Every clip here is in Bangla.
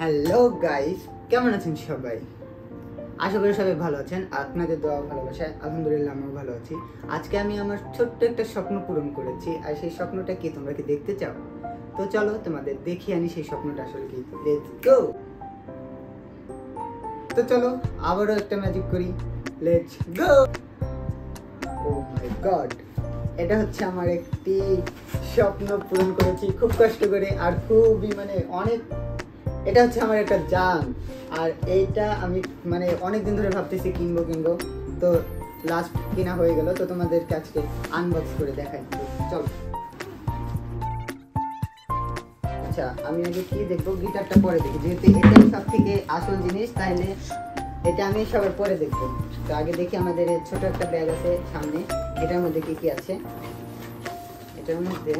হ্যালো গাইস, কেমন আছেন সবাই? আশা করি সবাই ভালো আছেন। আপনাদের দোয়া ভালোবাসায় আলহামদুলিল্লাহ আমিও ভালো আছি। আজকে আমি আমার ছোট্ট একটা স্বপ্ন পূরণ করেছি, আর সেই স্বপ্নটা কি তোমরা কি দেখতে চাও? তো চলো তোমাদের দেখিয়ে আনি সেই স্বপ্নটা আসলে কি। Let's go. তো চলো আবারও একটা ম্যাজিক করি। Let's go. O my god, এটা হচ্ছে আমার একটি স্বপ্ন পূরণ করেছি খুব কষ্ট করে, আর খুবই অনেক, এটা হচ্ছে আমার একটা জান। আর এইটা আমি অনেক দিন ধরে ভাবতেছি কিনবো, তো লাস্ট কিনা হয়ে গেল। তো তোমাদের কাছে আনবক্স করে দেখাই। চলো। আচ্ছা, আমি আগে কি দেখবো, গিটারটা পরে দেখি, যেহেতু এটাই সব থেকে আসল জিনিস, তাইলে এটা আমি সবার পরে দেখবো। তো আগে দেখি আমাদের ছোট একটা ব্যাগ আছে সামনে, এটার মধ্যে কি কি আছে। এটার মধ্যে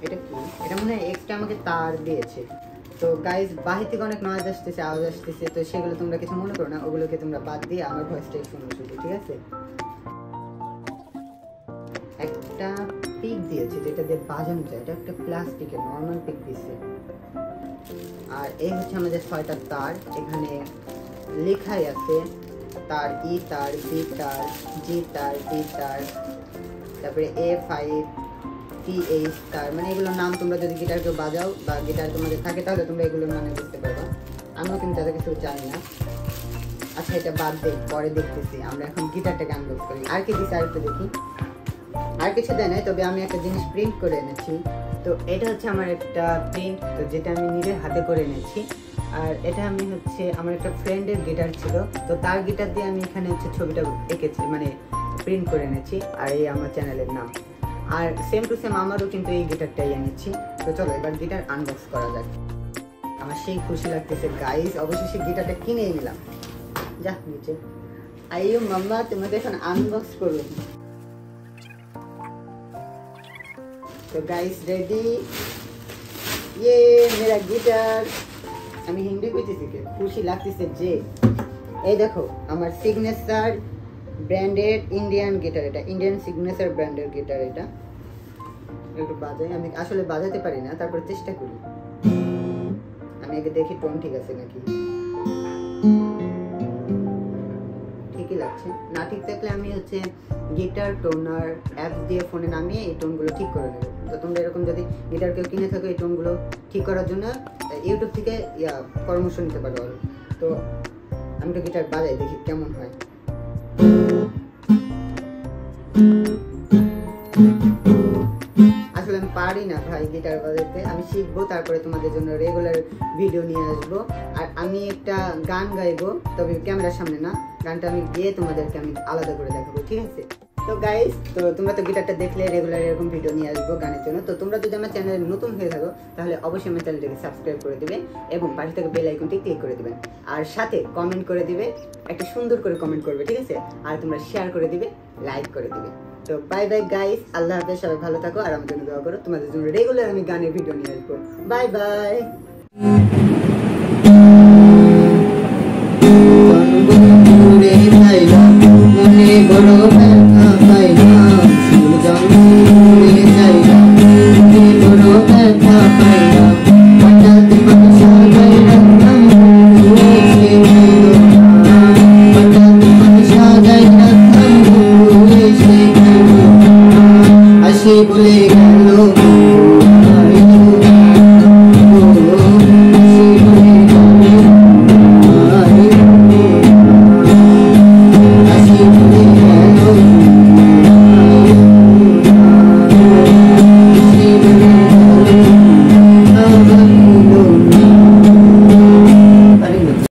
এটা কি, এটা মনে হয় এক্সট্রা আমাকে তার দিয়েছে। তো গাইজ, বাহির থেকে অনেক নয়েজ আসতেছে, আওয়াজ আসতেছে, তো সেগুলো তোমরা কিছু মনে করো না, ওগুলোকে তোমরা বাদ দিয়ে আমার ভয়েসটাই শুনো শুধু, ঠিক আছে? একটা পিক দিয়েছে যেটা দিয়ে বাজানো যায়, এটা একটা প্লাস্টিকের নর্মাল পিক দিচ্ছে। আর এই হচ্ছে আমাদের 6টা তার, এখানে লেখাই আছে তার ই তার, বি তার, জি তার, ডি তার, তারপরে A5 TH তার। এগুলোর নাম তোমরা যদি গিটার কেউ বাজাও বা গিটার তোমাদের থাকে তাহলে তোমরা এগুলোর মানে বুঝতে পারবা। আমিও কিন্তু তাদের কিছু জানি না। আচ্ছা, এটা বাদ দেই, পরে দেখতেছি। আমরা এখন গিটারটাকে আনবক্স করি। আর কি দিচ্ছে আরেকটু দেখি। আর কিছু দেয় নাই, তবে আমি একটা জিনিস প্রিন্ট করে এনেছি। তো এটা হচ্ছে আমার একটা প্রিন্ট, তো যেটা আমি নিজের হাতে করে এনেছি। আর এটা আমি হচ্ছে আমার একটা ফ্রেন্ডের গিটার ছিল, তো তার গিটার দিয়ে আমি এখানে হচ্ছে ছবিটা এঁকেছি, প্রিন্ট করে এনেছি। আর এই আমার চ্যানেলের নাম। আর সেম টু সেম আমারও কিন্তু এই গিটারটাই এনেছি। তো চলো এবার গিটার আনবক্স করা যাক। আমার সেই খুশি লাগতেছে গাইস, অবশেষে গিটারটা কিনেই নিলাম। যা নিচে আইও মাম্মা, তোমাকে এখন আনবক্স করুন। তো গাইস রেডি, ইয়ে মেরা গিটার। আমি হিন্দি কইতেছি, খুশি লাগতেছে যে এই দেখো আমার সিগনেচার ব্র্যান্ডের ইন্ডিয়ান গিটার। এটা ইন্ডিয়ান সিগনেচার ব্র্যান্ডের গিটার। এটা একটু বাজাই, আমি আসলে বাজাতে পারি না, তারপর চেষ্টা করি। আমি আগে দেখি টোন ঠিক আছে নাকি। ঠিকই লাগছে। না ঠিক থাকলে আমি হচ্ছে গিটার টোনার অ্যাপস দিয়ে ফোনে নামিয়ে এই টোনগুলো ঠিক করে নেবো। তো তোমরা এরকম যদি গিটার কেউ কিনে থাকো এই টোনগুলো ঠিক করার জন্য ইউটিউব থেকে পরামর্শ নিতে পারো। তো আমি তো গিটার বাজাই, দেখি কেমন হয়। আসলে আমি পারি না ভাই গিটার বাজাতে, আমি শিখবো, তারপরে তোমাদের জন্য রেগুলার ভিডিও নিয়ে আসবো। আর আমি একটা গান গাইবো, তবে ক্যামেরার সামনে না, গানটা আমি গিয়ে তোমাদেরকে আমি আলাদা করে দেখাবো, ঠিক আছে? তো গাইস, তো তোমরা তো গিটারটা দেখলে রেগুলার এরকম ভিডিও নিয়ে আসবো গানের জন্য। তো তোমরা যদি আমার চ্যানেলে নতুন হয়ে থাকো তাহলে অবশ্যই আমার চ্যানেলটাকে সাবস্ক্রাইব করে দিবে এবং পাশে থেকে বেল আইকনটি ক্লিক করে দিবেন। আর সাথে কমেন্ট করে দিবে, একটা সুন্দর করে কমেন্ট করবে, ঠিক আছে? আর তোমরা শেয়ার করে দিবে, লাইক করে দিবে। তো বাই বাই গাইস, আল্লাহ হাফেজ, সবাই ভালো থাকো আর আমার জন্য দোয়া করো। তোমাদের জন্য রেগুলার আমি গানের ভিডিও নিয়ে আসবো। Bye bye.